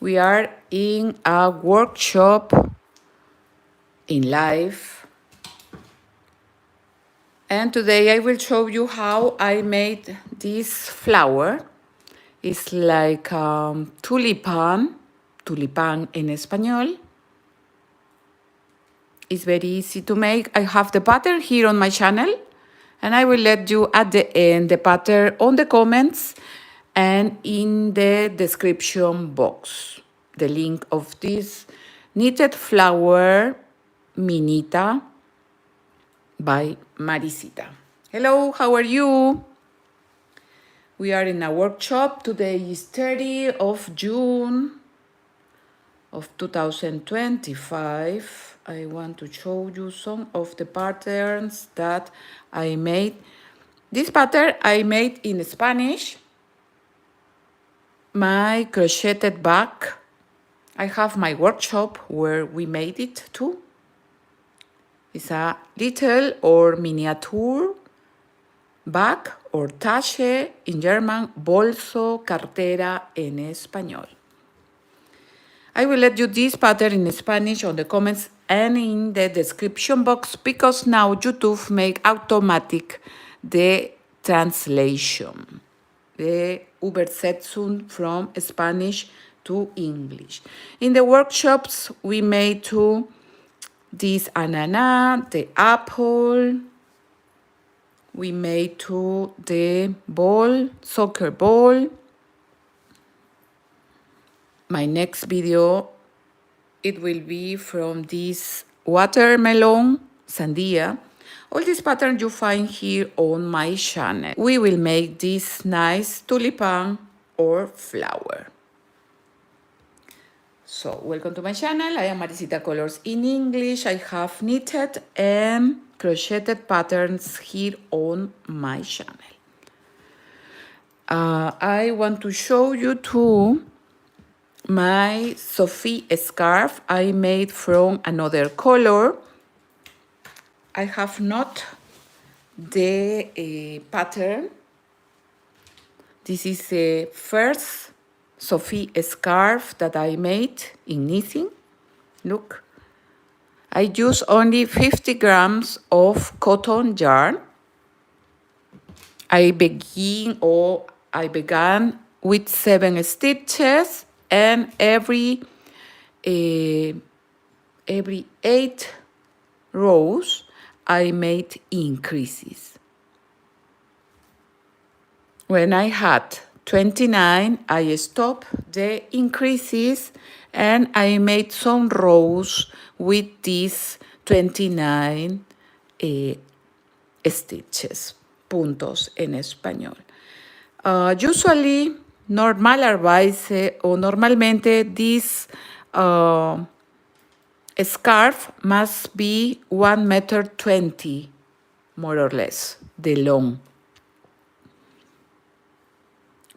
We are in a workshop in live, and today I will show you how I made this flower. It's like tulipan en español. It's very easy to make. I have the pattern here on my channel, and I will let you at the end the pattern on the comments and in the description box. The link of this knitted flower minita by Maricita. Hello, how are you? We are in a workshop. Today is 30th of June of 2025. I want to show you some of the patterns that I made. This pattern I made in Spanish. My crocheted bag. I have my workshop where we made it too. It's a little or miniature bag or tache in German, bolso, cartera en español. I will let you this pattern in Spanish on the comments and in the description box because now YouTube make automatic the translation, the Übersetzung from Spanish to English. In the workshops, we made too this ananas, the apple. We made too the ball, soccer ball. My next video, it will be from this watermelon, sandia. All these patterns you find here on my channel. We will make this nice tulipan or flower. So, welcome to my channel. I am Maricita Colors in English. I have knitted and crocheted patterns here on my channel. I want to show you too my Sophie scarf I made from another color. I have not the pattern. This is the first Sophie scarf that I made in knitting. Look, I use only 50 grams of cotton yarn. I began with 7 stitches, and every 8 rows I made increases. When I had 29, I stopped the increases and I made some rows with these 29 stitches, puntos en español. Usually, normalerweise o normalmente this scarf must be 1.20 meters, more or less, the long.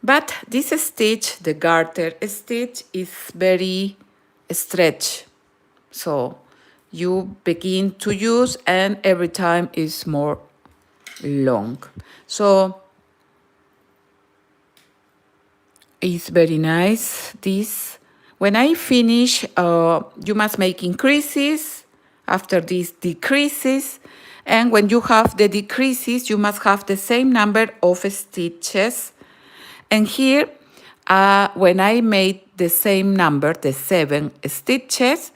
But this stitch, the garter stitch, is very stretched. So you begin to use and every time is more long. So it's very nice, this. When I finish, you must make increases. After this, decreases. And when you have the decreases, you must have the same number of stitches. And here, when I made the same number, the 7 stitches,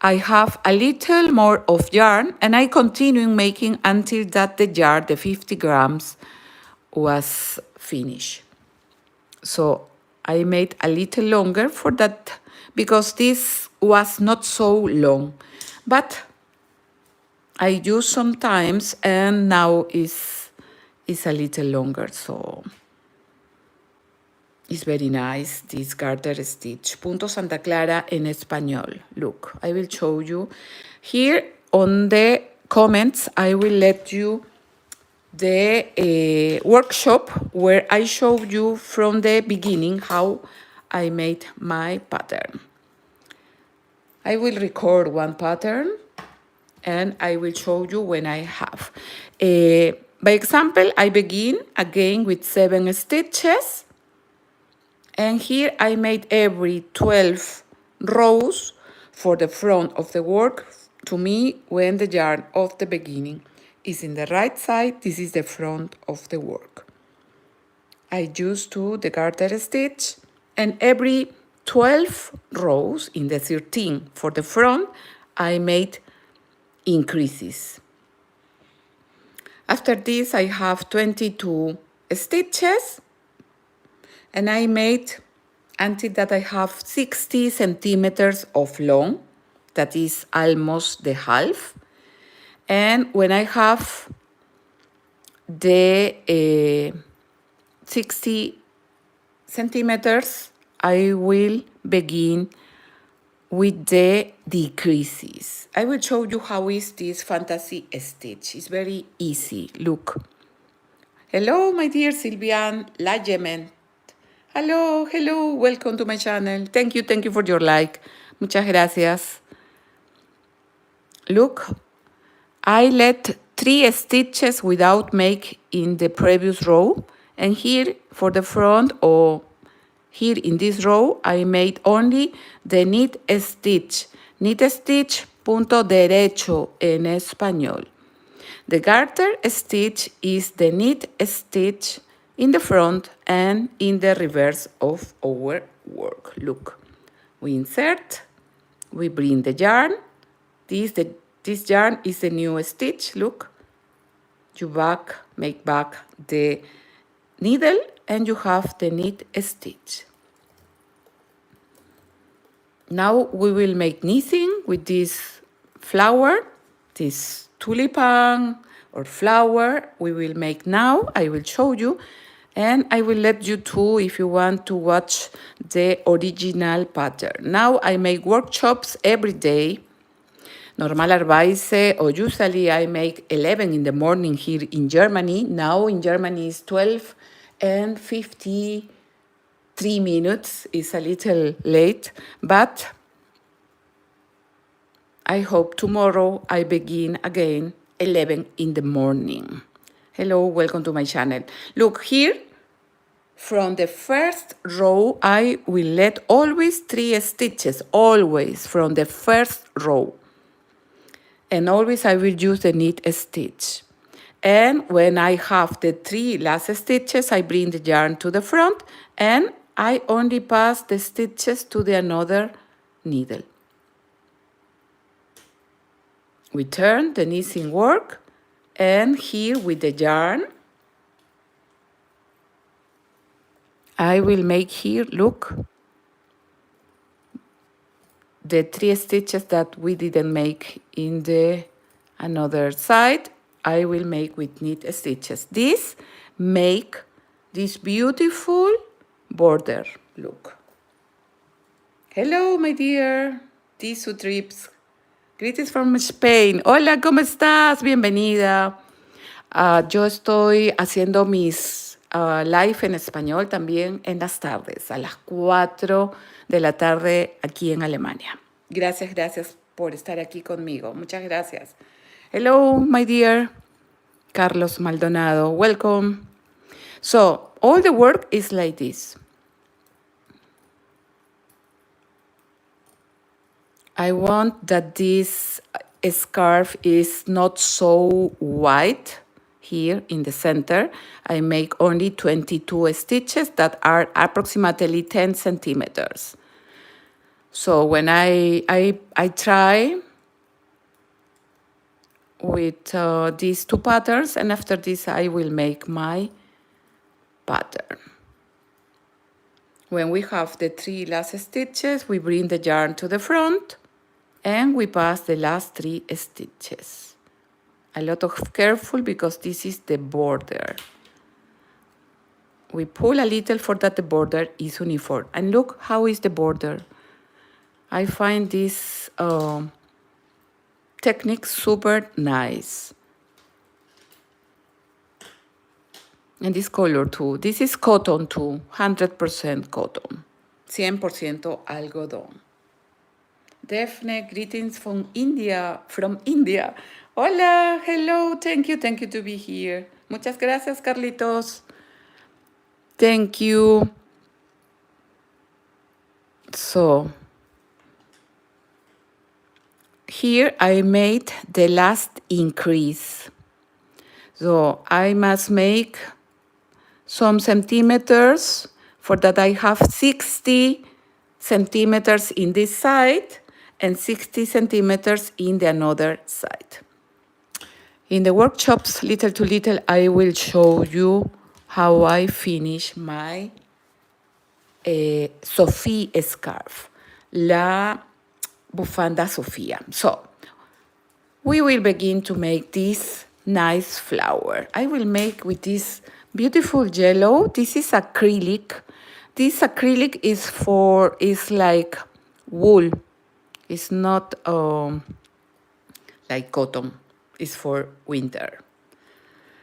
I have a little more of yarn, and I continue making until that the yarn, the 50 grams, was finished. So I made a little longer for that because this was not so long. But I use sometimes, and now is a little longer, so it's very nice, this garter stitch. Punto Santa Clara en español. Look, I will show you. Here on the comments, I will let you the workshop where I showed you from the beginning how I made my pattern. I will record one pattern and I will show you when I have. By example, I begin again with 7 stitches. And here I made every 12 rows for the front of the work. To me, when the yarn of the beginning is in the right side, this is the front of the work. I used the garter stitch, and every 12 rows in the 13 for the front, I made increases. After this, I have 22 stitches, and I made until that I have 60 centimeters of long, that is almost the half. And when I have the 60 centimeters, I will begin with the decreases. I will show you how is this fantasy stitch. It's very easy. Look. Hello, my dear Sylvian La Yemen. Hello, welcome to my channel. Thank you for your like. Muchas gracias. Look, I let 3 stitches without make in the previous row, and here for the front or here in this row I made only the knit stitch punto derecho en español. The garter stitch is the knit stitch in the front and in the reverse of our work. Look, we insert, we bring the yarn. This yarn is the new stitch. Look, you make back the needle, and you have the knit stitch. Now we will make knitting with this flower, this tulipan or flower. We will make now. I will show you, and I will let you too if you want to watch the original pattern. Now I make workshops every day. Normalerweise, or usually I make 11 in the morning here in Germany. Now in Germany is 12 and 53 minutes. It's a little late, but I hope tomorrow I begin again 11 in the morning. Hello, welcome to my channel. Look here, from the first row, I will let always 3 stitches, always from the first row. And always I will use the knit stitch. And when I have the 3 last stitches, I bring the yarn to the front, and I only pass the stitches to the another needle. We turn the knitting work, and here with the yarn, I will make here, look, the 3 stitches that we didn't make in the another side. I will make with knit stitches. This make this beautiful border. Look. Hello, my dear Tisu Trips. Greetings from Spain. Hola, ¿cómo estás? Bienvenida. Yo estoy haciendo mis live en español también en las tardes, a las 4 de la tarde aquí en Alemania. Gracias por estar aquí conmigo. Muchas gracias. Hello, my dear Carlos Maldonado. Welcome. So, all the work is like this. I want that this scarf is not so wide here in the center. I make only 22 stitches that are approximately 10 centimeters. So when I try with these 2 patterns, and after this I will make my pattern. When we have the 3 last stitches, we bring the yarn to the front, and we pass the last 3 stitches. A lot of careful because this is the border. We pull a little for that the border is uniform. And look how is the border. I find this technique super nice. And this color too. This is cotton too, 100% cotton, 100% algodón. Daphne, greetings from India. Hola, hello, thank you to be here. Muchas gracias, Carlitos. Thank you. So here I made the last increase. So I must make some centimeters. For that I have 60 centimeters in this side and 60 centimeters in the another side. In the workshops, little to little, I will show you how I finish my Sophie scarf, la bufanda Sofía. So, we will begin to make this nice flower. I will make with this beautiful yellow. This is acrylic. This acrylic is like wool. It's not like cotton. It's for winter.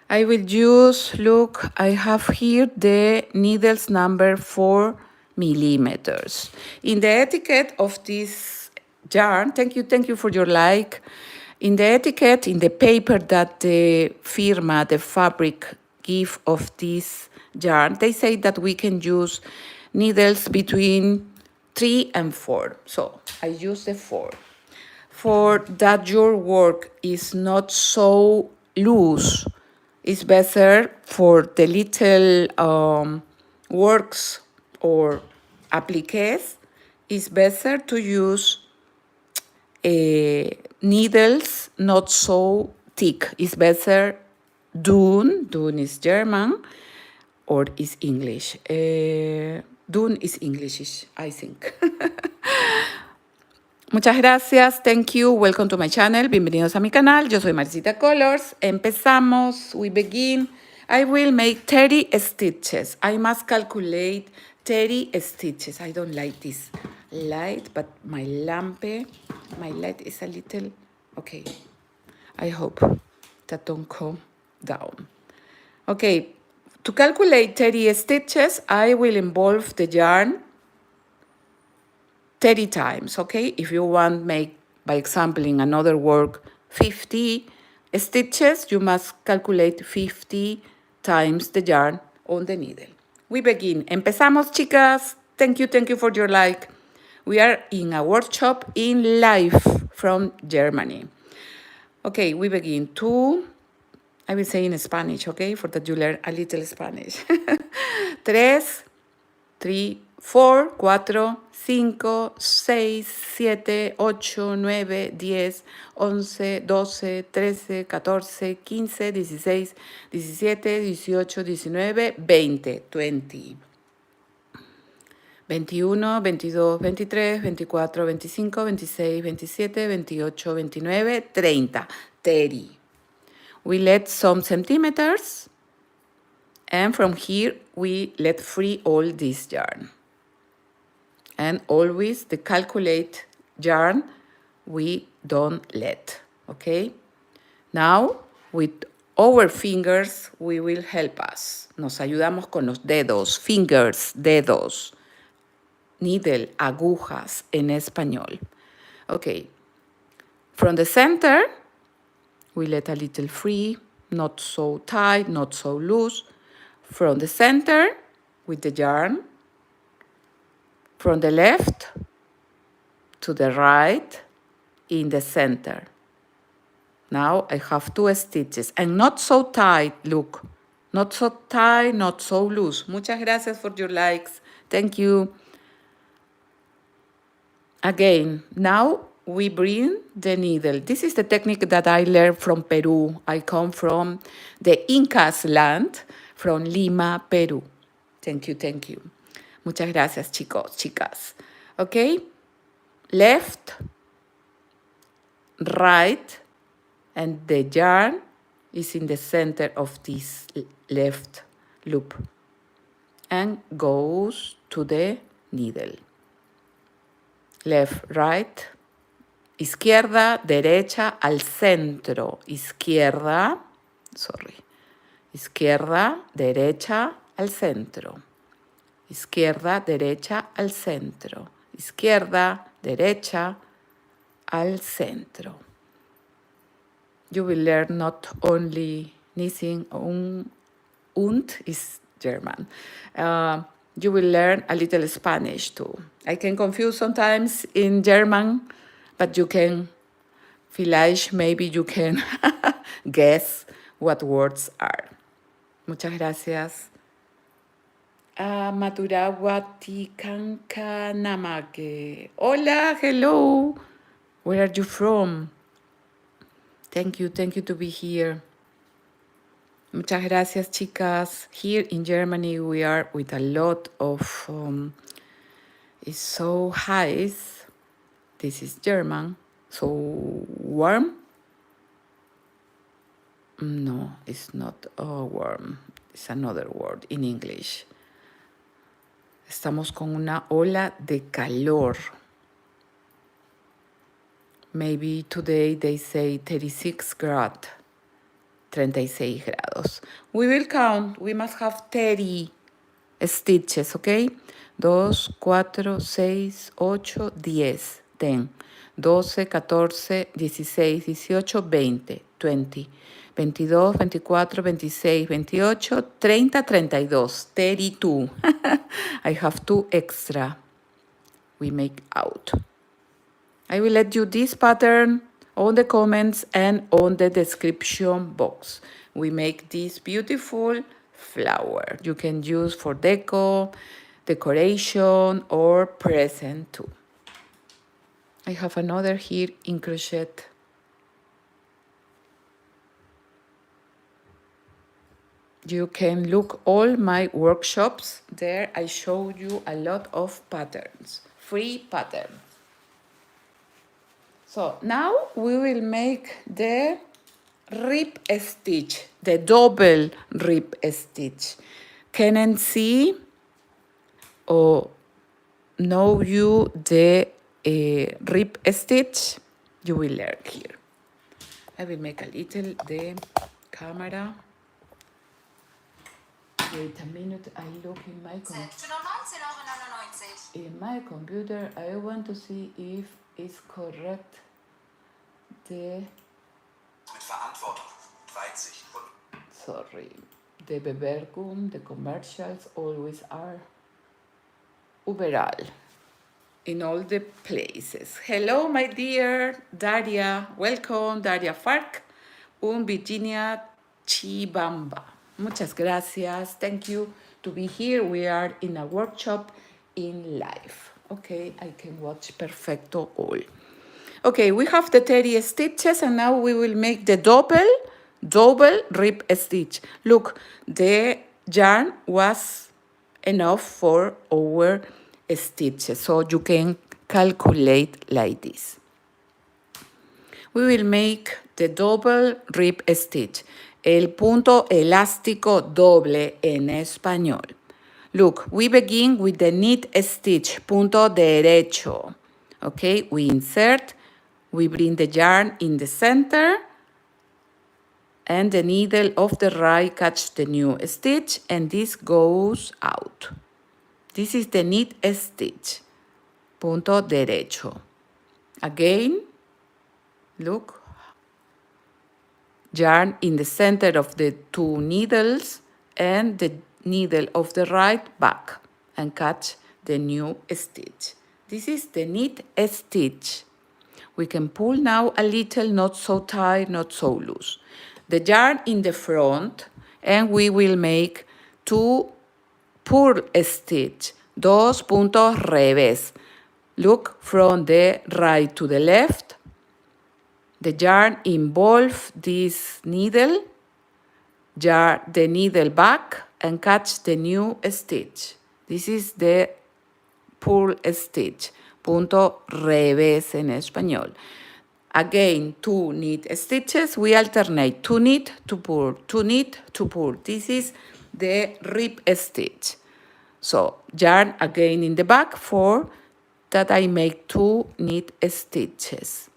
I will use, look, I have here the needles number 4 millimeters. In the etiquette of this yarn, thank you for your like. In the etiquette, in the paper that the firma, the fabric give of this yarn, they say that we can use needles between 3 and 4. So I use the 4. For that your work is not so loose, it's better for the little works or appliques, it's better to use needles not so thick. It's better Dun is German or is English. Dun is Englishish, I think. Muchas gracias, thank you, welcome to my channel, bienvenidos a mi canal, yo soy Maricita Colors, empezamos, we begin. I will make 30 stitches, I must calculate 30 stitches. I don't like this light, but my light is a little, okay, I hope that don't come down. Okay, to calculate 30 stitches, I will involve the yarn 30 times, okay? If you want make, by example, in another work, 50 stitches, you must calculate 50 times the yarn on the needle. We begin. Empezamos, chicas. Thank you for your like. We are in a workshop in live from Germany. Okay, we begin. I will say in Spanish, okay? For that you learn a little Spanish. 3, 4, 4, 5, 6, 7, 8, 9, 10, 11, 12, 13, 14, 15, 16, 17, 18, 19, 20, 20. 21, 22, 23, 24, 25, 26, 27, 28, 29, 30. 30. We let some centimeters, and from here we let free all this yarn. And always the calculate yarn we don't let, okay? Now, with our fingers, we will help us. Nos ayudamos con los dedos, fingers, dedos. Needle, agujas en español. Okay. From the center, we let a little free, not so tight, not so loose. From the center, with the yarn. From the left to the right, in the center. Now I have 2 stitches, and not so tight, look. Not so tight, not so loose. Muchas gracias for your likes. Thank you. Again, now we bring the needle. This is the technique that I learned from Peru. I come from the Incas land, from Lima, Peru. Thank you. Muchas gracias, chicos, chicas. Okay? Left, right, and the yarn is in the center of this left loop and goes to the needle. Left, right, izquierda, derecha, al centro. Izquierda, derecha, al centro. Izquierda, derecha, al centro. Izquierda, derecha, al centro. You will learn not only knitting, und is German. You will learn a little Spanish too. I can confuse sometimes in German, but you can, vielleicht, maybe you can guess what words are. Muchas gracias. Maturawatikankanamake. Hola, hello. Where are you from? Thank you to be here. Muchas gracias, chicas. Here in Germany, we are with a lot of, it's so high. This is German. So warm? No, it's not warm. It's another word in English. Estamos con una ola de calor. Maybe today they say 36 grad. 36 grados. We will count. We must have 30 stitches, okay? 2, 4, 6, 8, 10. 10. 12, 14, 16, 18, 20. 20. 22, 24, 26, 28, 30, 32. 32. I have 2 extra. We make out. I will let you this pattern on the comments and on the description box. We make this beautiful flower. You can use for decoration, or present too. I have another here in crochet. You can look all my workshops. There I show you a lot of patterns, free patterns. So now we will make the rib stitch, the double rib stitch. Can see or know you the rib stitch? You will learn here. I will make a little the camera. Wait a minute, I look in my computer. I want to see if it's correct. The sorry, the Bewergung, the commercials always are overall in all the places. Hello, my dear Daria. Welcome, Daria Fark and Virginia Chibamba. Muchas gracias. Thank you to be here. We are in a workshop in live. Okay, I can watch perfecto all. Okay, we have the 30 stitches and now we will make the double rib stitch. Look, the yarn was enough for our stitches, so you can calculate like this. We will make the double rib stitch, el punto elástico doble en español. Look, we begin with the knit stitch, punto derecho. Okay, we insert, we bring the yarn in the center, and the needle of the right catch the new stitch, and this goes out. This is the knit stitch, punto derecho. Again, look, yarn in the center of the 2 needles and the needle of the right back and catch the new stitch. This is the knit stitch. We can pull now a little, not so tight, not so loose. The yarn in the front, and we will make 2 purl stitch, 2 puntos revés. Look from the right to the left. The yarn involve this needle, the needle back, and catch the new stitch. This is the purl stitch, punto revés en español. Again, 2 knit stitches. We alternate 2 knit to purl, 2 knit to purl. This is the rib stitch. So yarn again in the back for that I make 2 knit stitches.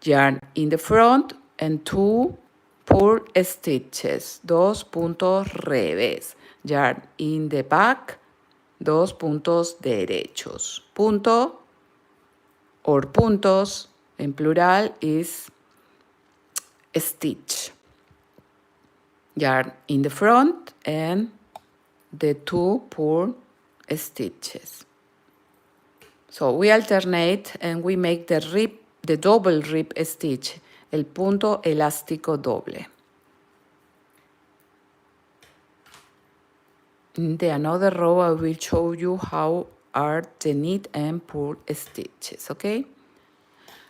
Yarn in the front and 2 purl stitches, 2 puntos revés. Yarn in the back, 2 puntos derechos. Punto or puntos en plural is stitch. Yarn in the front and the 2 purl stitches. So we alternate and we make the double rib stitch, el punto elástico doble. In the another row, I will show you how are the knit and purl stitches, okay?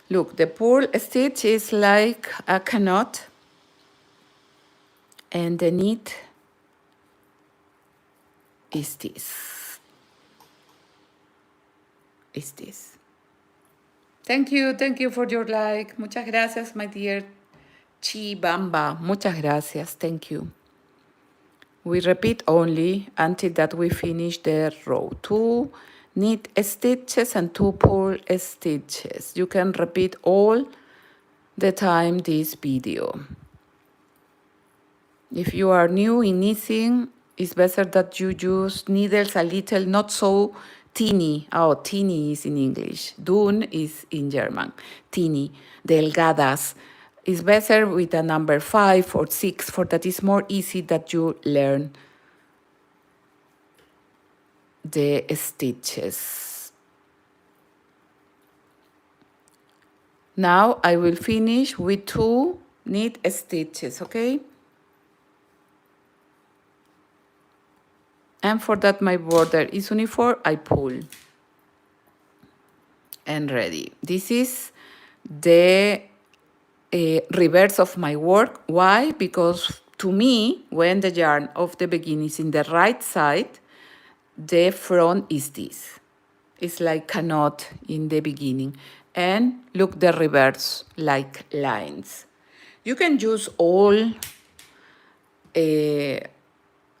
Look, the purl stitch is like a canot, and the knit is this. Is this. Thank you for your like. Muchas gracias, my dear Chibamba. Muchas gracias, thank you. We repeat only until that we finish the row. 2 knit stitches and 2 purl stitches. You can repeat all the time this video. If you are new in knitting, it's better that you use needles a little, not so teeny. Oh, teeny is in English. Dun is in German. Teeny, delgadas. It's better with a number 5 or 6, for that is more easy that you learn the stitches. Now I will finish with 2 knit stitches, okay? And for that my border is uniform, I pull. And ready. This is the reverse of my work. Why? Because to me, when the yarn of the beginning is in the right side, the front is this. It's like a knot in the beginning. And look the reverse, like lines. You can use all,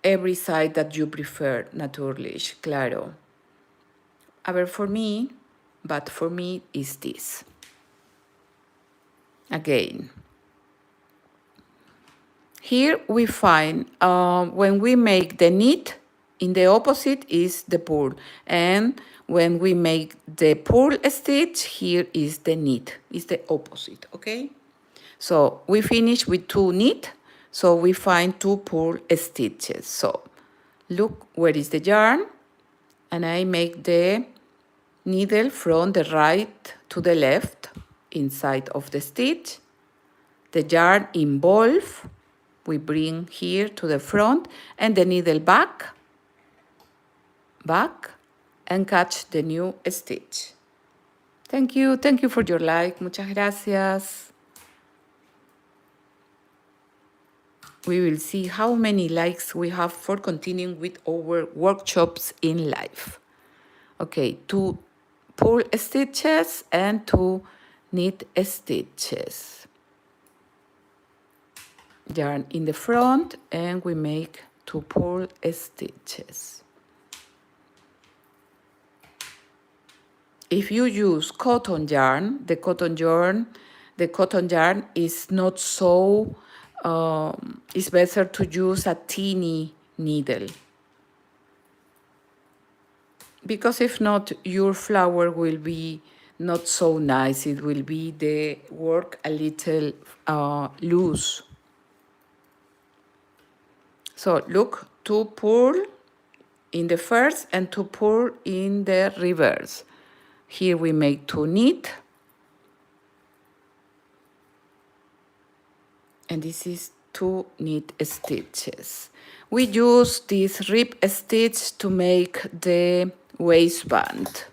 every side that you prefer, natürlich, claro. For me is this. Again. Here we find, when we make the knit, in the opposite is the purl. And when we make the purl stitch, here is the knit, is the opposite, okay? So we finish with 2 knit, so we find 2 purl stitches. So look where is the yarn, and I make the needle from the right to the left inside of the stitch. The yarn involved, we bring here to the front, and the needle back, and catch the new stitch. Thank you for your like, muchas gracias. We will see how many likes we have for continuing with our workshops in live. Okay, 2 purl stitches and 2 knit stitches. Yarn in the front, and we make 2 purl stitches. If you use cotton yarn, the cotton yarn is not so, it's better to use a teeny needle. Because if not, your flower will be not so nice. It will be the work a little loose. So look, 2 purl in the first and 2 purl in the reverse. Here we make 2 knit. And this is 2 knit stitches. We use this rib stitch to make the waistband,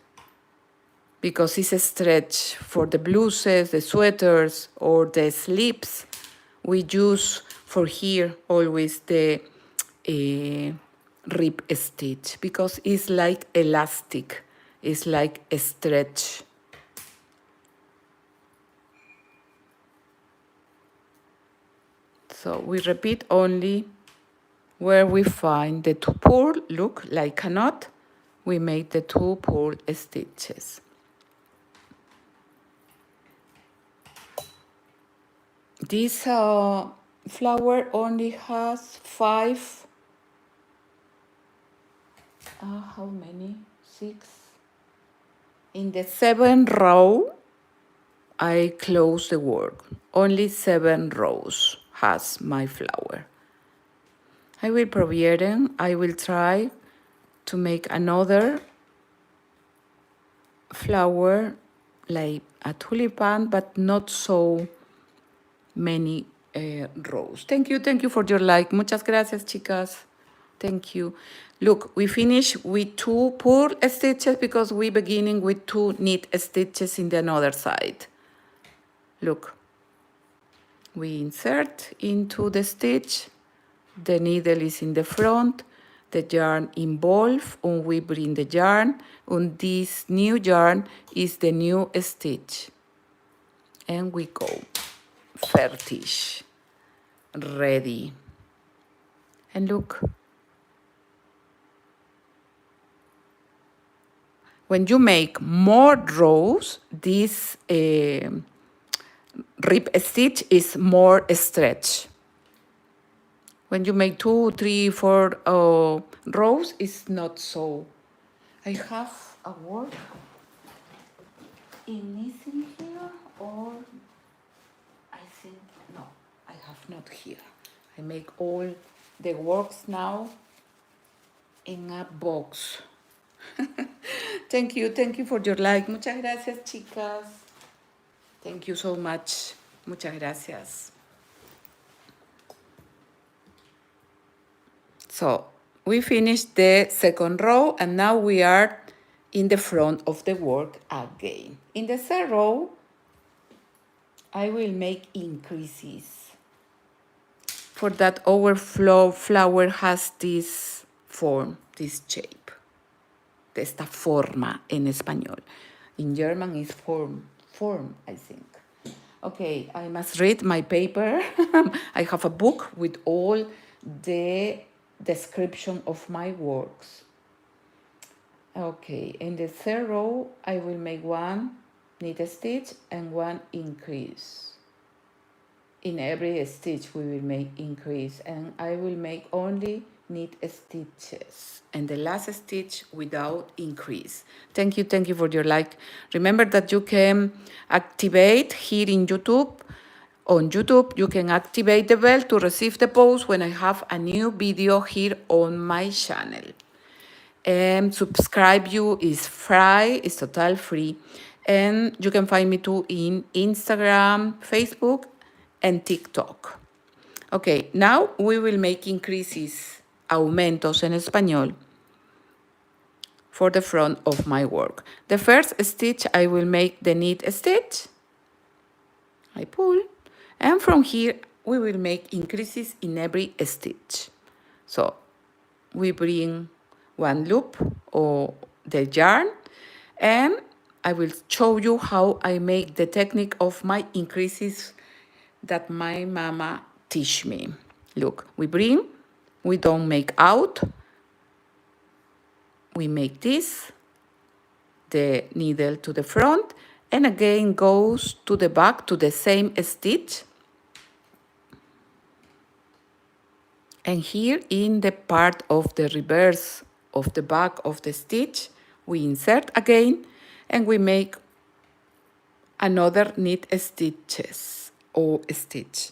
because it's a stretch for the blouses, the sweaters, or the sleeves. We use for here always the rib stitch, because it's like elastic, it's like a stretch. So we repeat only where we find the 2 purl, look like a knot, we make the 2 purl stitches. This flower only has 5, how many? 6. In the 7th row, I close the work. Only 7 rows has my flower. I will probieren. I will try to make another flower like a tulipan, but not so many rows. Thank you for your like. Muchas gracias, chicas. Thank you. Look, we finish with 2 purl stitches because we beginning with 2 knit stitches in the other side. Look, we insert into the stitch, the needle is in the front, the yarn involved, and we bring the yarn, and this new yarn is the new stitch. And we go, fertig, ready. And look, when you make more rows, this rib stitch is more stretch. When you make 2, 3, 4 rows, it's not so. I have a work in missing here, or I think, no, I have not here. I make all the works now in a box. Thank you for your like. Muchas gracias, chicas. Thank you so much. Muchas gracias. So we finished the second row, and now we are in the front of the work again. In the third row, I will make increases. For that, our flower has this form, this shape. De esta forma en español. In German is form, I think. Okay, I must read my paper. I have a book with all the description of my works. Okay, in the third row, I will make 1 knit stitch and 1 increase. In every stitch, we will make increase, and I will make only knit stitches and the last stitch without increase. Thank you for your like. Remember that you can activate here in YouTube. On YouTube, you can activate the bell to receive the post when I have a new video here on my channel. And subscribe you is free, it's total free. And you can find me too in Instagram, Facebook, and TikTok. Okay, now we will make increases, aumentos en español, for the front of my work. The first stitch, I will make the knit stitch. I pull, and from here, we will make increases in every stitch. So we bring 1 loop or the yarn, and I will show you how I make the technique of my increases that my mama teach me. Look, we don't make out, we make this, the needle to the front, and again goes to the back to the same stitch. And here in the part of the reverse of the back of the stitch, we insert again, and we make another knit stitches or stitch.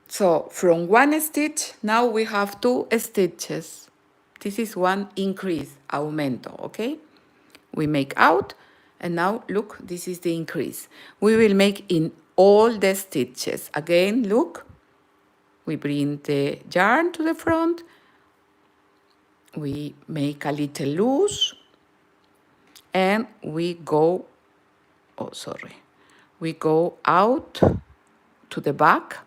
So from 1 stitch, now we have 2 stitches. This is 1 increase, aumento, okay? We make out, and now look, this is the increase. We will make in all the stitches. Again, look, we bring the yarn to the front, we make a little loose, and we go, we go out to the back,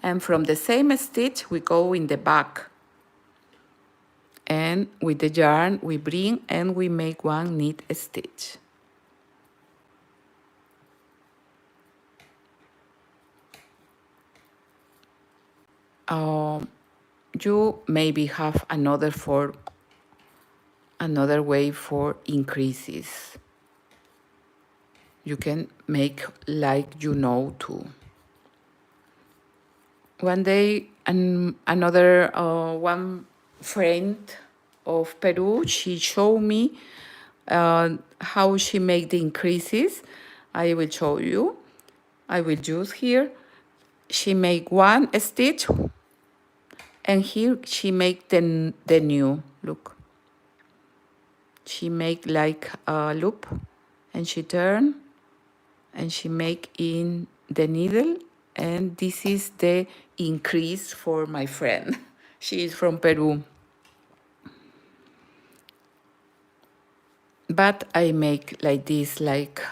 and from the same stitch, we go in the back. And with the yarn, we bring and we make 1 knit stitch. You maybe have another way for increases. You can make like you know too. One day, another one friend of Peru, she showed me how she make the increases. I will show you. I will use here. She make 1 stitch, And here she make the new look. She make like a loop, and she turn, and she make in the needle, and this is the increase for my friend. She is from Peru. But I make like this, like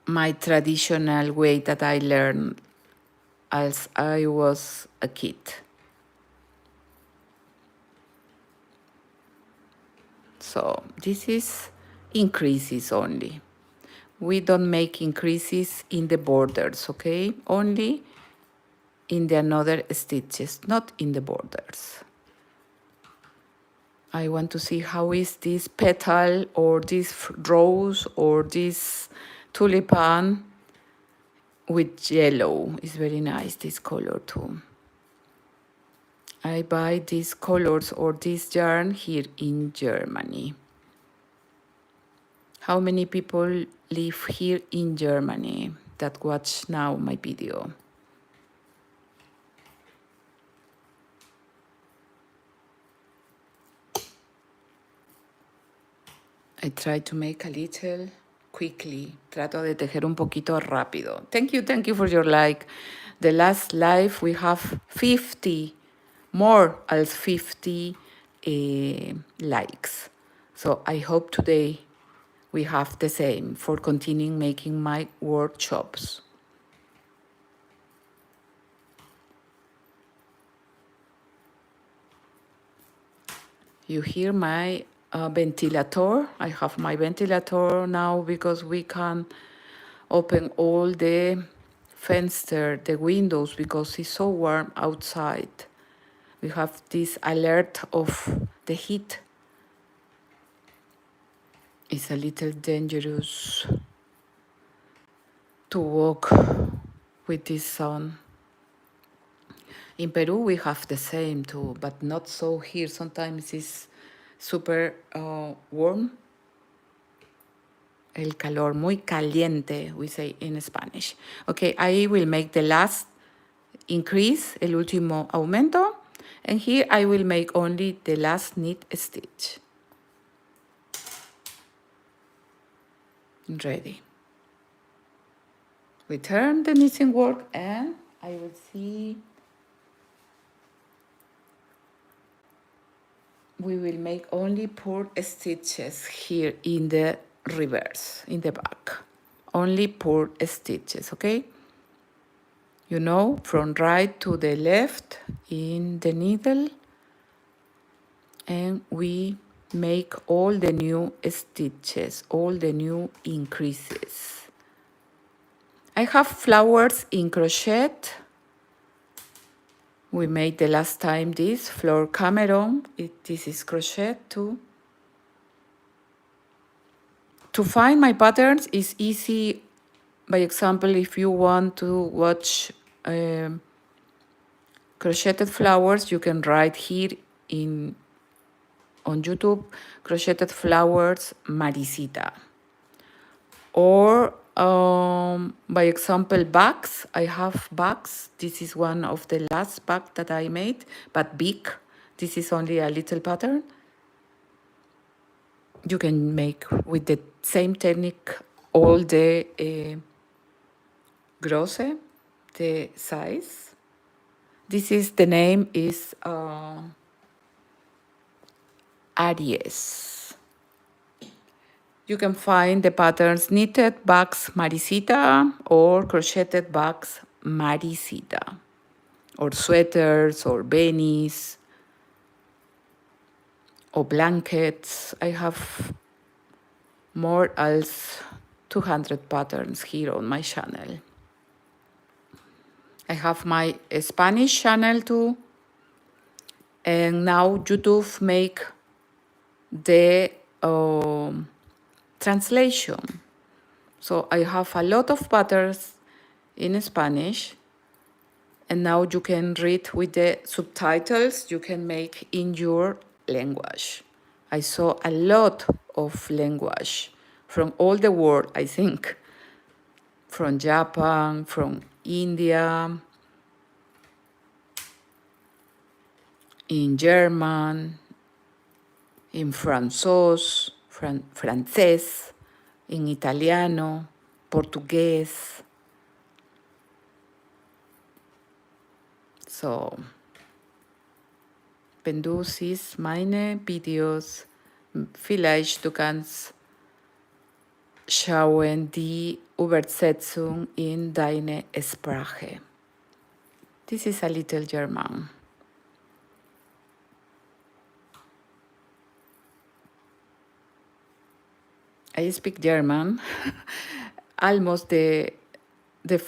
my traditional way that I learned as I was a kid. So this is increases only. We don't make increases in the borders, okay? Only in the another stitches, not in the borders. I want to see how is this petal or this rose or this tulipan with yellow. It's very nice, this color too. I buy these colors or this yarn here in Germany. How many people live here in Germany that watch now my video? I try to make a little quickly. Trato de tejer un poquito rápido. Thank you for your like. The last live we have 50, more as 50 likes. So I hope today we have the same for continuing making my workshops. You hear my ventilator. I have my ventilator now because we can open all the fenster, the windows, because it's so warm outside. We have this alert of the heat. It's a little dangerous to walk with this sun. In Peru we have the same too, but not so here. Sometimes it's super warm. El calor, muy caliente, we say in Spanish. Okay, I will make the last increase, el último aumento, and here I will make only the last knit stitch. Ready. We turn the knitting work and I will see. We will make only 4 stitches here in the reverse, in the back. Only 4 stitches, okay? You know, from right to the left in the needle, and we make all the new stitches, all the new increases. I have flowers in crochet. We made the last time this Flor Cameron. This is crochet too. To find my patterns is easy. By example, if you want to watch crocheted flowers, you can write here on YouTube, crocheted flowers Maricita. Or by example, bags. I have bags. This is one of the last bag that I made, but big. This is only a little pattern. You can make with the same technique all the grosse, the size. This is, the name is Aries. You can find the patterns knitted bags Maricita or crocheted bags Maricita, or sweaters or beanies or blankets. I have more as 200 patterns here on my channel. I have my Spanish channel too, and now YouTube make the translation. So I have a lot of patterns in Spanish, and now you can read with the subtitles. You can make in your language. I saw a lot of language from all the world, I think, from Japan, from India, in German, in francés, in italiano, Portuguese. So, wenn du siehst meine Videos, vielleicht du kannst schauen die Übersetzung in deine Sprache. This is a little German. I speak German, almost the the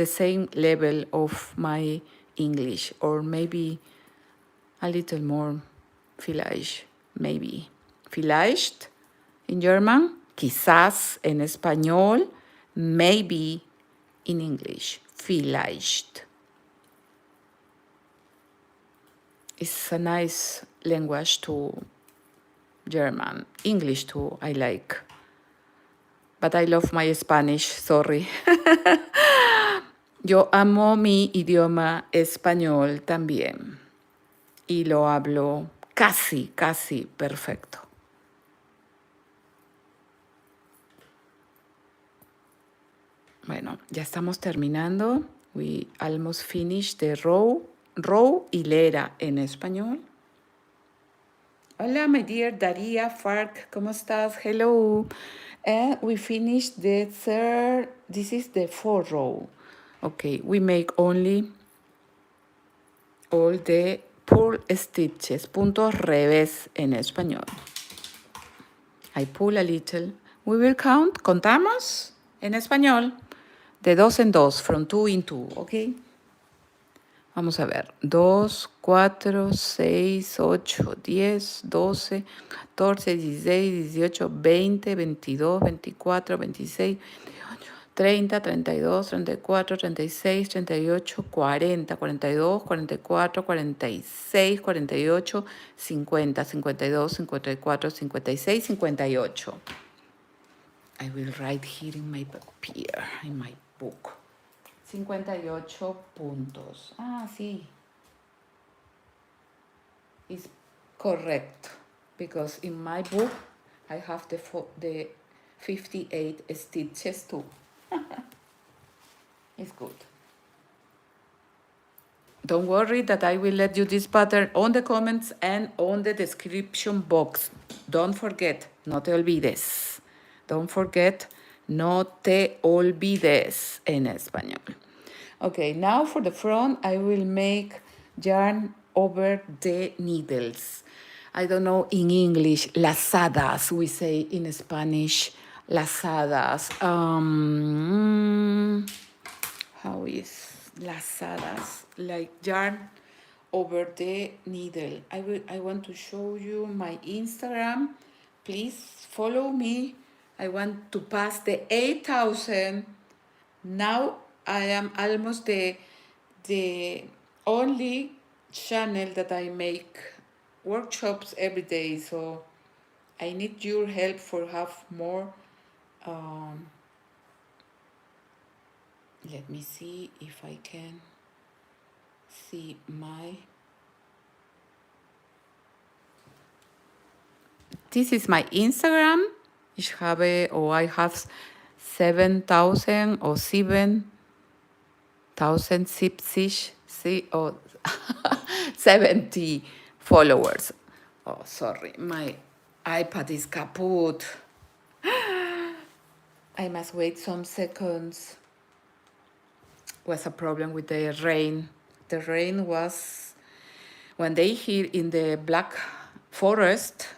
same level of my English, or maybe a little more, vielleicht, maybe. Vielleicht in German, quizás en español, maybe in English, vielleicht. It's a nice language to German. English too, I like. But I love my Spanish, sorry. Yo amo mi idioma español también. Y lo hablo casi perfecto. Bueno, ya estamos terminando. We almost finished the row hilera en español. Hola, my dear Daria Fark, ¿cómo estás? Hello. And we finished the third, this is the fourth row. Okay, we make only all the pull stitches, puntos revés en español. I pull a little. We will count, contamos en español, de dos en dos, from two in two, okay? Vamos a ver, 2, 4, 6, 8, 10, 12, 14, 16, 18, 20, 22, 24, 26, 30, 32, 34, 36, 38, 40, 42, 44, 46, 48, 50, 52, 54, 56, 58. I will write here in my paper, in my book. 58 puntos. Ah, sí. It's correct. Because in my book, I have the 58 stitches too. It's good. Don't worry that I will let you this pattern on the comments and on the description box. Don't forget, no te olvides. Don't forget, no te olvides en español. Okay, now for the front, I will make yarn over the needles. I don't know in English, lazadas, we say in Spanish, lazadas. How is lazadas? Like yarn over the needle. I want to show you my Instagram. Please follow me. I want to pass the 8,000. Now I am almost the only channel that I make workshops every day. So I need your help for have more. Let me see if I can see my. This is my Instagram. I have 7,000 or 7,070 or 70 followers. Oh, sorry, my iPad is kaput. I must wait some seconds. Was a problem with the rain. The rain was one day here in the Black Forest.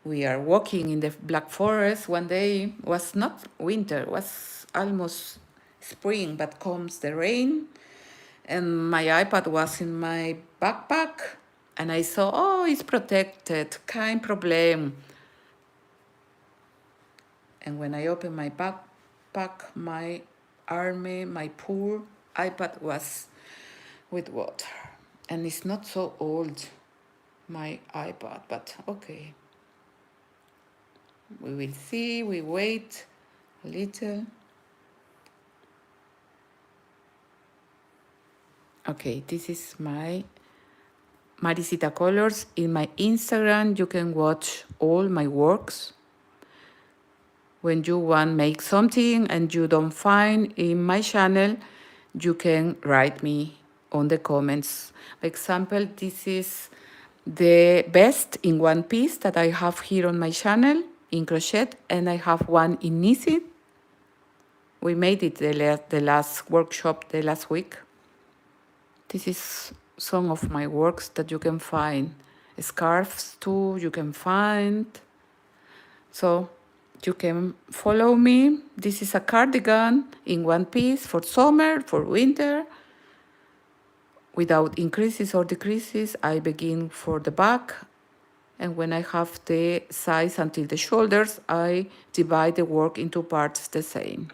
We are walking in the Black Forest. One day was not winter, was almost spring, but comes the rain. And my iPad was in my backpack. And I saw, oh, it's protected, kein Problem. And when I opened my backpack, my poor iPad was with water. And it's not so old, my iPad, but okay. We will see, we wait a little. Okay, this is my Maricita Colors. In my Instagram, you can watch all my works. When you want to make something and you don't find in my channel, you can write me on the comments. For example, this is the best in one piece that I have here on my channel in crochet, and I have one in knitting. We made it the last workshop, the last week. This is some of my works that you can find. Scarves too, you can find. So you can follow me. This is a cardigan in one piece for summer, for winter. Without increases or decreases, I begin for the back. And when I have the size until the shoulders, I divide the work into parts the same.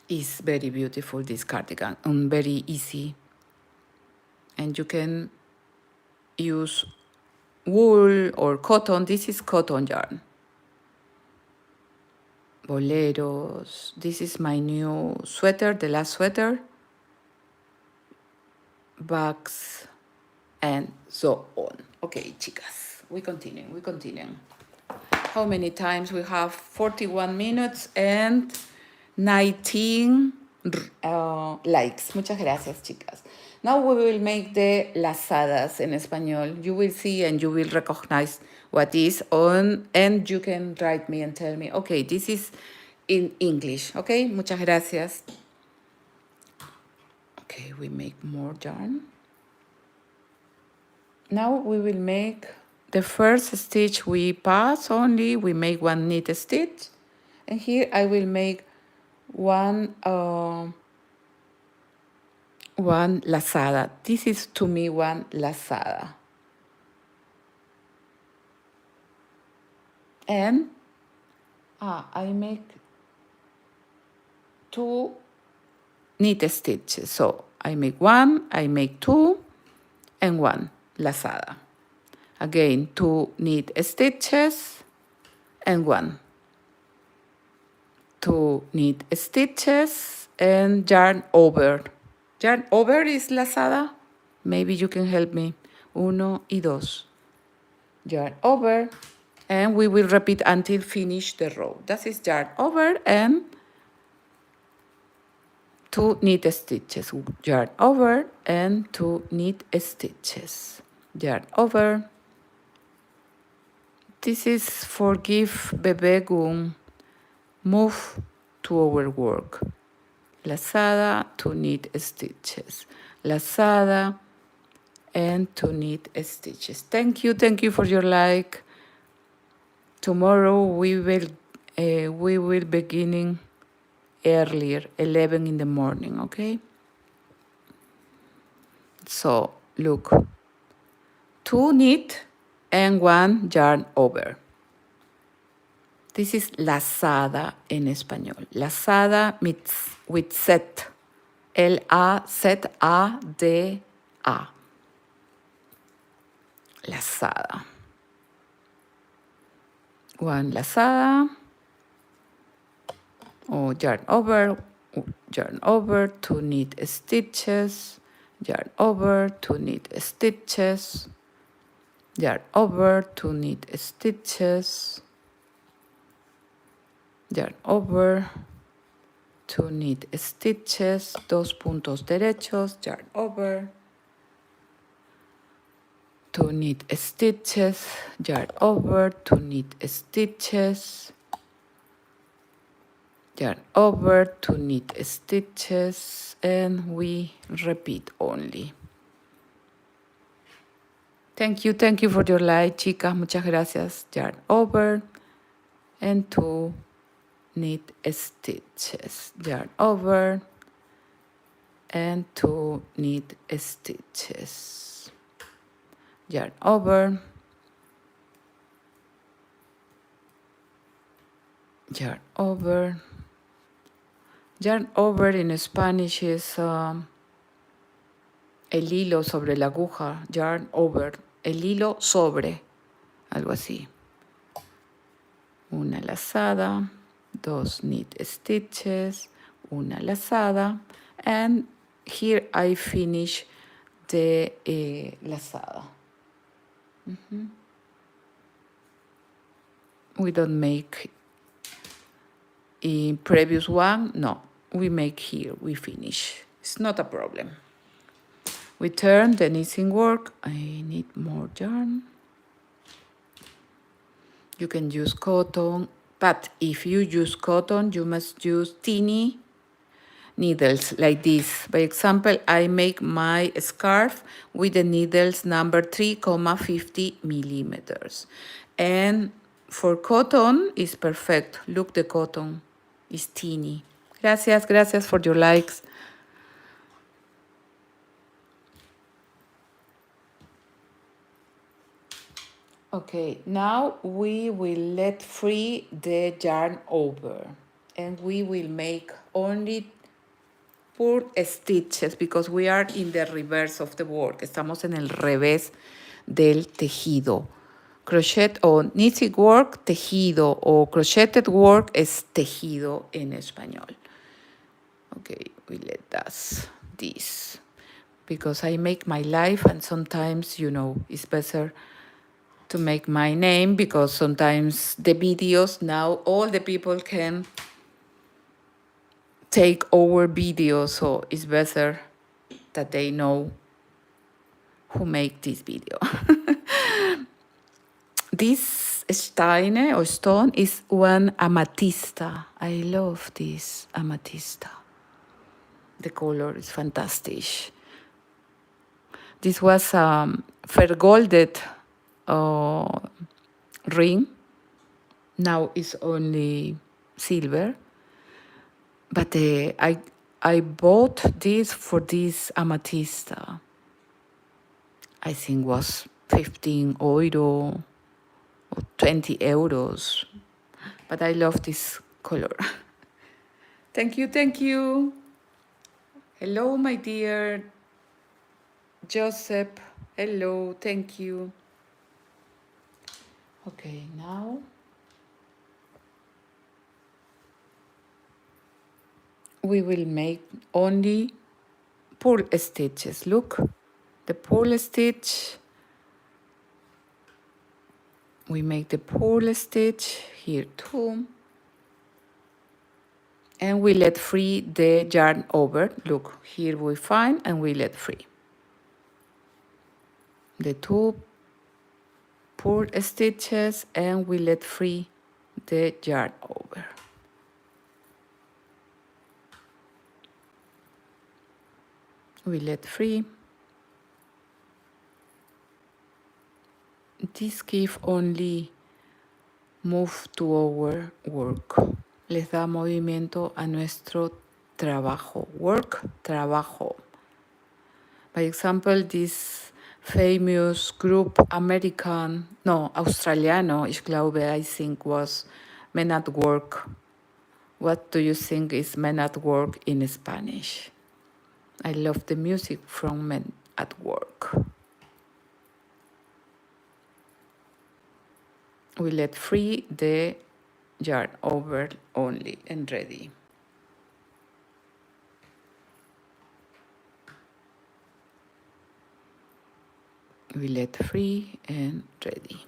It's very beautiful, this cardigan, and very easy. And you can use wool or cotton. This is cotton yarn. Boleros. This is my new sweater, the last sweater. Bags and so on. Okay, chicas, we continue. How many times we have? 41 minutes and 19 likes. Muchas gracias, chicas. Now we will make the lazadas en español. You will see and you will recognize what is on, and you can write me and tell me, okay, this is in English. Okay, muchas gracias. Okay, we make more yarn. Now we will make the first stitch. We pass only, we make one knit stitch, and here I will make one lazada. This is to me one lazada. And I make 2 knit stitches. So I make 1, I make 2, and 1 lazada. Again, 2 knit stitches and 1. 2 knit stitches and yarn over. Yarn over is lazada. Maybe you can help me. 1 y 2. Yarn over, and we will repeat until finish the row. That is yarn over and 2 knit stitches. Yarn over and 2 knit stitches. Yarn over. This is for give bewegung, move to our work. Lazada, 2 knit stitches. Lazada and 2 knit stitches. Thank you for your like. Tomorrow we will beginning earlier, 11 in the morning, okay? So look, 2 knit and 1 yarn over. This is lazada en español. Lazada with Z. Lazada. Lazada. 1 lazada. Or yarn over, 2 knit stitches. Yarn over, 2 knit stitches. Yarn over, 2 knit stitches. Yarn over, 2 knit stitches, 2 puntos derechos, yarn over, 2 knit stitches, yarn over, 2 knit stitches, yarn over, 2 knit stitches, and we repeat only. Thank you for your like, chicas, muchas gracias. Yarn over and 2 knit stitches, yarn over and 2 knit stitches, yarn over, yarn over. Yarn over in Spanish is el hilo sobre la aguja, yarn over, el hilo sobre, algo así. Una lazada, 2 knit stitches, una lazada, And here I finish the lazada. We don't make in previous one, no. We make here, we finish. It's not a problem. We turn the knitting work. I need more yarn. You can use cotton, but if you use cotton, you must use teeny needles like this. By example, I make my scarf with the needles number 3,50 millimeters. And for cotton, it's perfect. Look, the cotton is teeny. Gracias for your likes. Okay, now we will let free the yarn over. And we will make only purl stitches because we are in the reverse of the work. Estamos en el revés del tejido. Crochet o knitting work, tejido, o crocheted work es tejido en español. Okay, we let this because I make my life, and sometimes, you know, it's better to make my name because sometimes the videos now all the people can take our videos, so it's better that they know who make this video. This steine or stone is one amatista. I love this amatista. The color is fantastic. This was vergolded ring. Now it's only silver. But I bought this for this amatista. I think was 15 euro or 20 euros. But I love this color. Thank you, thank you. Hello, my dear Joseph. Hello, thank you. Okay, now we will make only purl stitches. Look, the purl stitch. We make the purl stitch here too. And we let free the yarn over. Look, here we find and we let free. The two purl stitches and we let free the yarn over. We let free. This gives only move to our work. Les da movimiento a nuestro trabajo. Work, trabajo. By example, this famous group Australiano, ich glaube, I think was Men at Work. What do you think is Men at Work in Spanish? I love the music from Men at Work. We let free the yarn over only and ready. We let free and ready.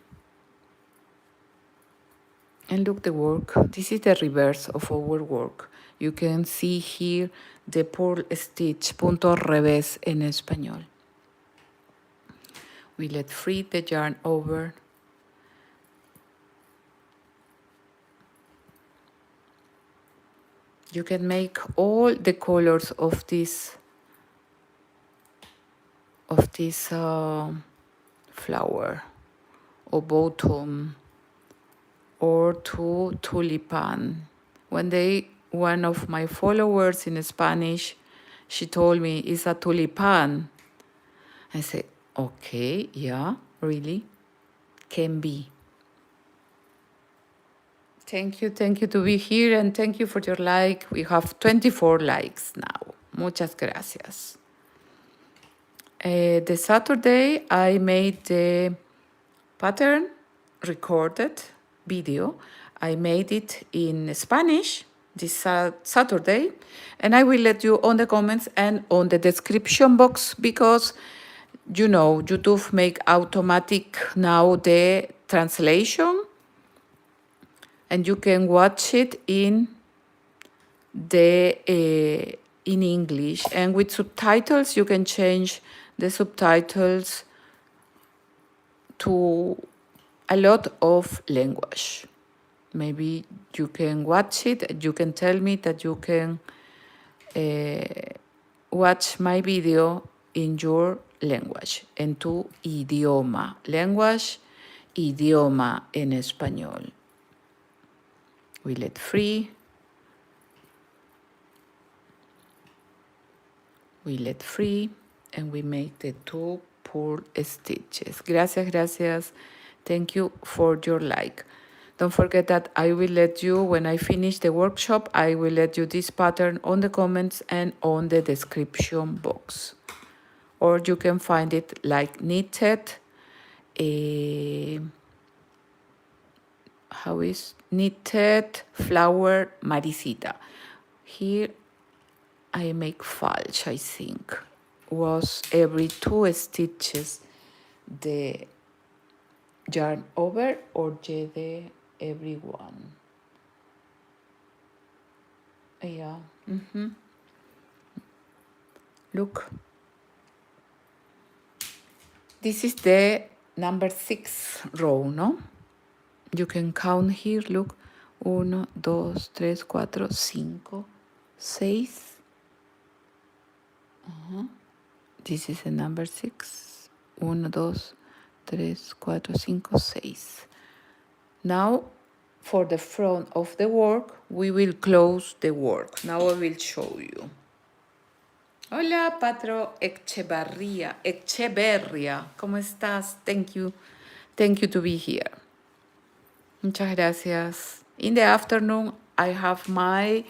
And look the work. This is the reverse of our work. You can see here the purl stitch, punto al revés en español. We let free the yarn over. You can make all the colors of this flower or bottom or tulipan. One of my followers in Spanish, she told me it's a tulipan. I said, okay, yeah, really, can be. Thank you to be here, and thank you for your like. We have 24 likes now. Muchas gracias. The Saturday, I made the pattern recorded video. I made it in Spanish, this Saturday, and I will let you on the comments and on the description box, because you know YouTube make automatic now the translation, and you can watch it in the in English, and with subtitles you can change the subtitles to a lot of language. Maybe you can watch it, you can tell me that you can watch my video in your language, en tu idioma. Language, idioma en español. We let free. We let free, and we make the 2 purl stitches. Gracias, gracias. Thank you for your like. Don't forget that I will let you, when I finish the workshop, I will let you this pattern on the comments and on the description box. Or you can find it like knitted, how is knitted flower Maricita. Here I make falch, I think. Was every 2 stitches the yarn over, or the every one? Yeah. Look. This is the number 6 row, no? You can count here, look. 1, 2, 3, 4, 5, 6. This is the number 6. 1, 2, 3, 4, 5, 6. Now, for the front of the work, we will close the work. Now I will show you. Hola, Patro Echevarria. ¿Cómo estás? Thank you. Thank you to be here. Muchas gracias. In the afternoon, I have my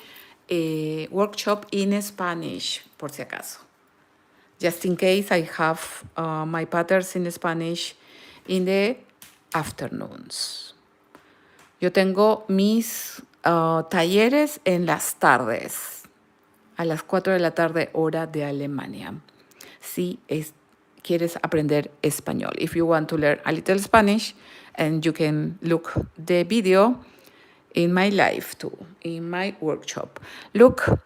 workshop in Spanish, por si acaso. Just in case, I have my patterns in Spanish in the afternoons. Yo tengo mis talleres en las tardes, a las 4 de la tarde, hora de Alemania. Si quieres aprender español. If you want to learn a little Spanish, and you can look the video in my live too, in my workshop. Look,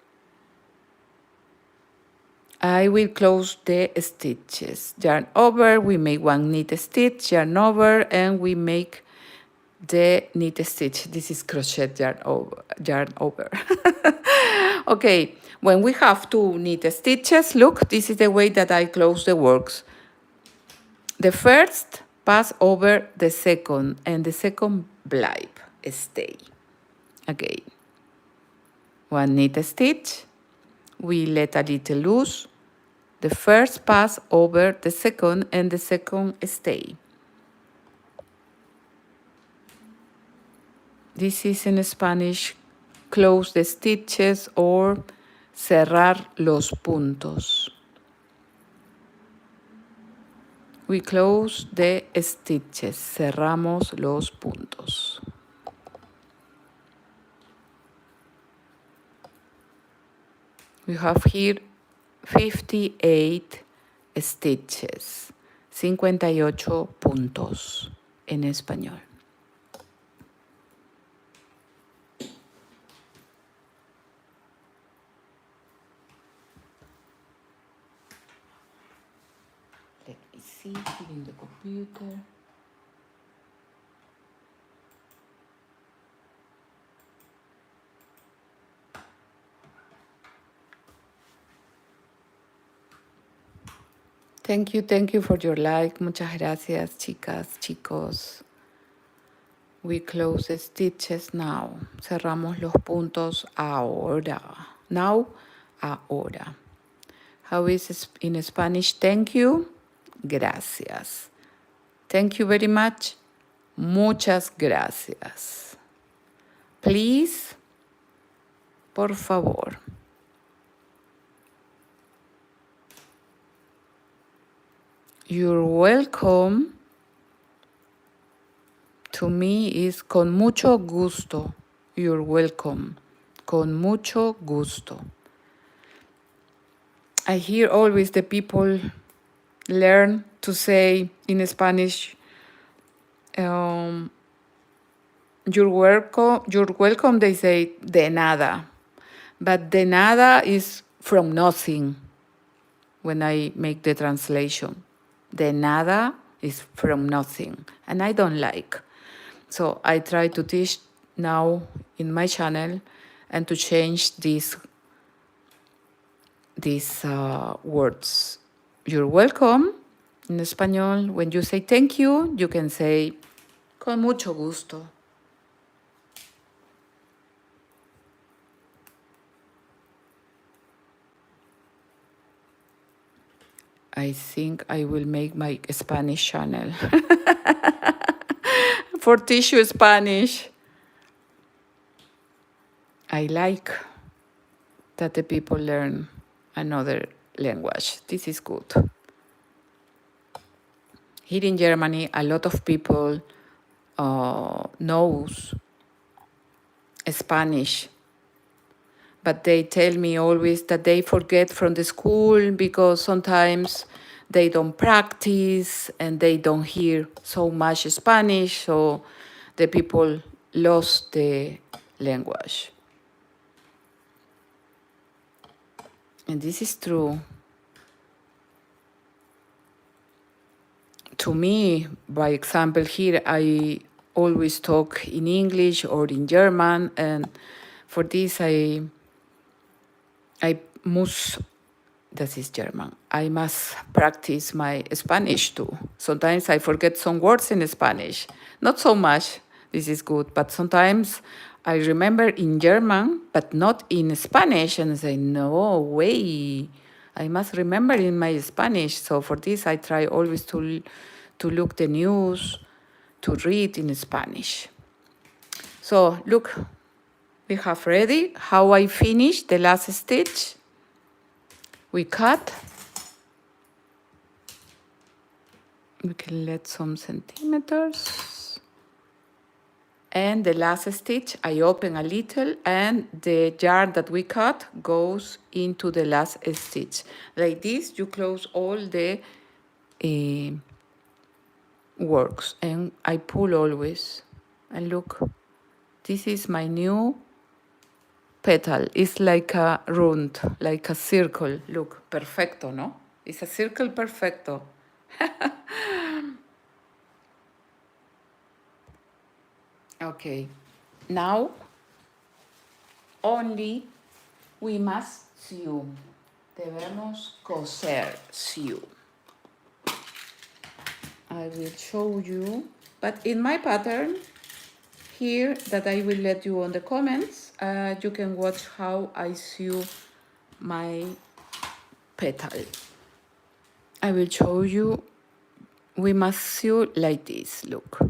I will close the stitches. Yarn over, we make 1 knit stitch, yarn over, and we make the knit stitch. This is crochet yarn over. Okay, when we have 2 knit stitches, look, this is the way that I close the works. The first pass over the second, and the second bleib, stay. Okay, 1 knit stitch, we let a little loose. The first pass over the second, and the second stay. This is in Spanish, close the stitches, or cerrar los puntos. We close the stitches, cerramos los puntos. We have here 58 stitches, 58 puntos en español. Let me see here in the computer. Thank you for your like. Muchas gracias, chicas, chicos. We close the stitches now. Cerramos los puntos ahora. Now, ahora. How is it in Spanish? Thank you. Gracias. Thank you very much. Muchas gracias. Please, por favor. You're welcome. To me is con mucho gusto. You're welcome. Con mucho gusto. I hear always the people learn to say in Spanish, you're welcome, they say de nada. But de nada is from nothing when I make the translation. De nada is from nothing, and I don't like. So I try to teach now in my channel and to change these words. You're welcome in español. When you say thank you can say con mucho gusto. I think I will make my Spanish channel for tissue Spanish. I like that the people learn another language. This is good. Here in Germany, a lot of people knows Spanish, but they tell me always that they forget from the school because sometimes they don't practice and they don't hear so much Spanish, so the people lost the language. And this is true. To me, by example, here I always talk in English or in German, and for this I must, that is German, I must practice my Spanish too. Sometimes I forget some words in Spanish. Not so much, this is good, but sometimes I remember in German, but not in Spanish, and I say, no way, I must remember in my Spanish. So for this, I try always to look the news, to read in Spanish. So look, we have ready how I finish the last stitch. We cut. We can let some centimeters. And the last stitch, I open a little and the yarn that we cut goes into the last stitch. Like this, you close all the works, and I pull always. And look, this is my new petal. It's like a round, like a circle. Look, perfecto, no? It's a circle perfecto. Okay, now only we must sew. Debemos coser, sew. I will show you, but in my pattern here that I will let you on the comments, you can watch how I sew my petal. I will show you. We must sew like this, look.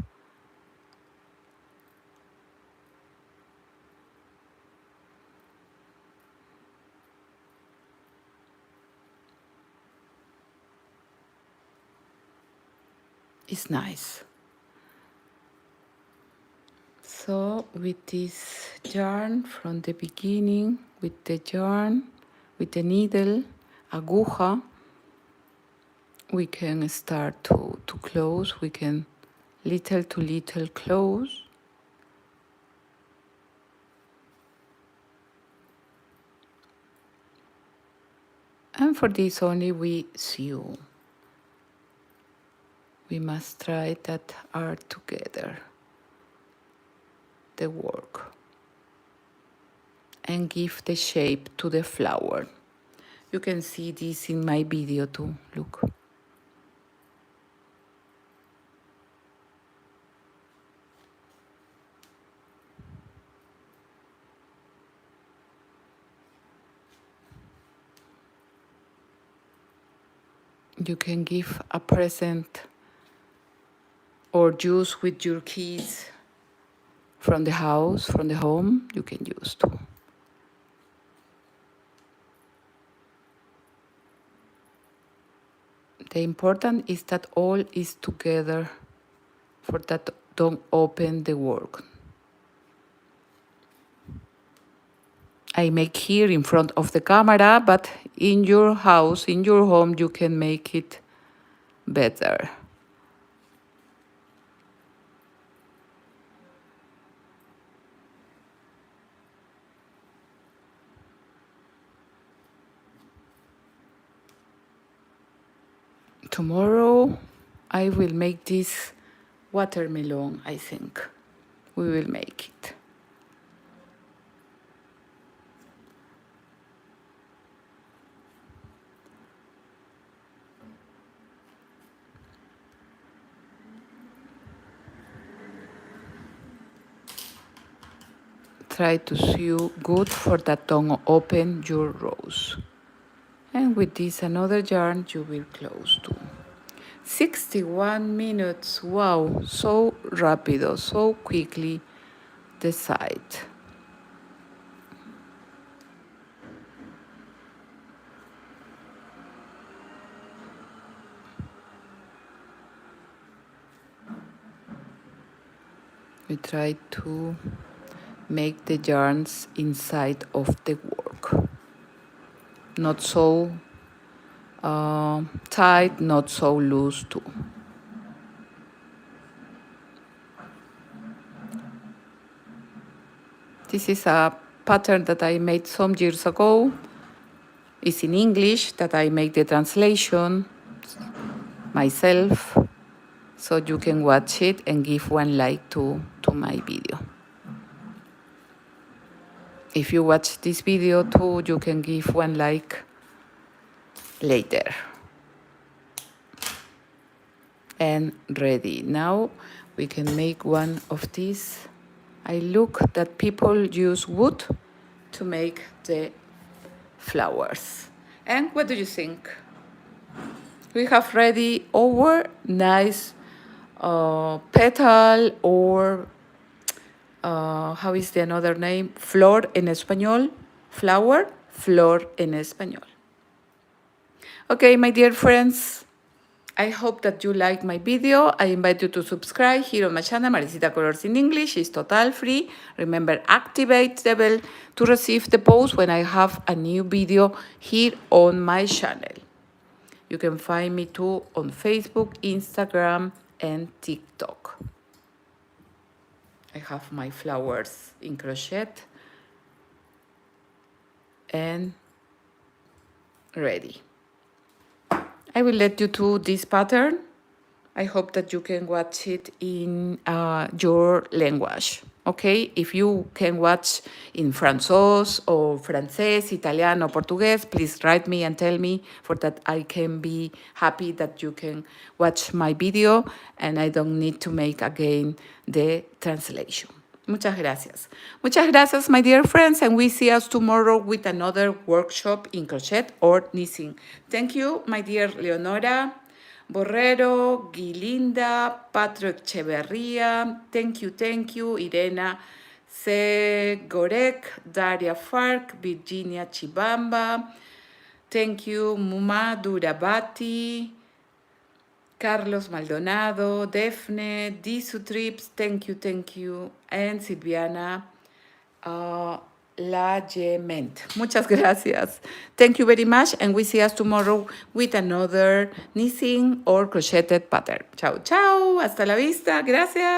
It's nice. So with this yarn from the beginning, with the yarn, with the needle, aguja, we can start to close. We can little to little close. And for this only we sew. We must try that are together, the work, and give the shape to the flower. You can see this in my video too, look. You can give a present or use with your kids from the house, from the home, you can use too. The important is that all is together, for that don't open the work. I make here in front of the camera, but in your house, in your home, you can make it better. Tomorrow I will make this watermelon, I think. We will make it. Try to sew good for that don't open your rows. And with this another yarn you will close too. 61 minutes, wow, so rapido, so quickly the side. We try to make the yarns inside of the work. Not so tight, not so loose too. This is a pattern that I made some years ago. It's in English that I make the translation myself, so you can watch it and give one like to my video. If you watch this video too, you can give one like later. And ready. Now we can make one of these. I look that people use wood to make the flowers. And what do you think? We have ready our nice petal, or how is the another name? Flor en español. Flower, flor en español. Okay, my dear friends, I hope that you like my video. I invite you to subscribe here on my channel, Maricita Colors in English. It's total free. Remember, activate the bell to receive the post when I have a new video here on my channel. You can find me too on Facebook, Instagram, and TikTok. I have my flowers in crochet and ready. I will let you do this pattern. I hope that you can watch it in your language, okay? If you can watch in Francés or Francés, Italiano, Portuguese, please write me and tell me for that I can be happy that you can watch my video and I don't need to make again the translation. Muchas gracias. Muchas gracias, my dear friends, and we see us tomorrow with another workshop in crochet or knitting. Thank you, my dear Leonora Borrero, Gilinda, Patrick Echeverria. Thank you, Irena Segorek, Daria Fark, Virginia Chibamba. Thank you, Muma Durabati, Carlos Maldonado, Defne, Disu Trips, thank you, and Silviana Lagement. Muchas gracias. Thank you very much, and we see us tomorrow with another knitting or crocheted pattern. Chao, chao, hasta la vista, gracias.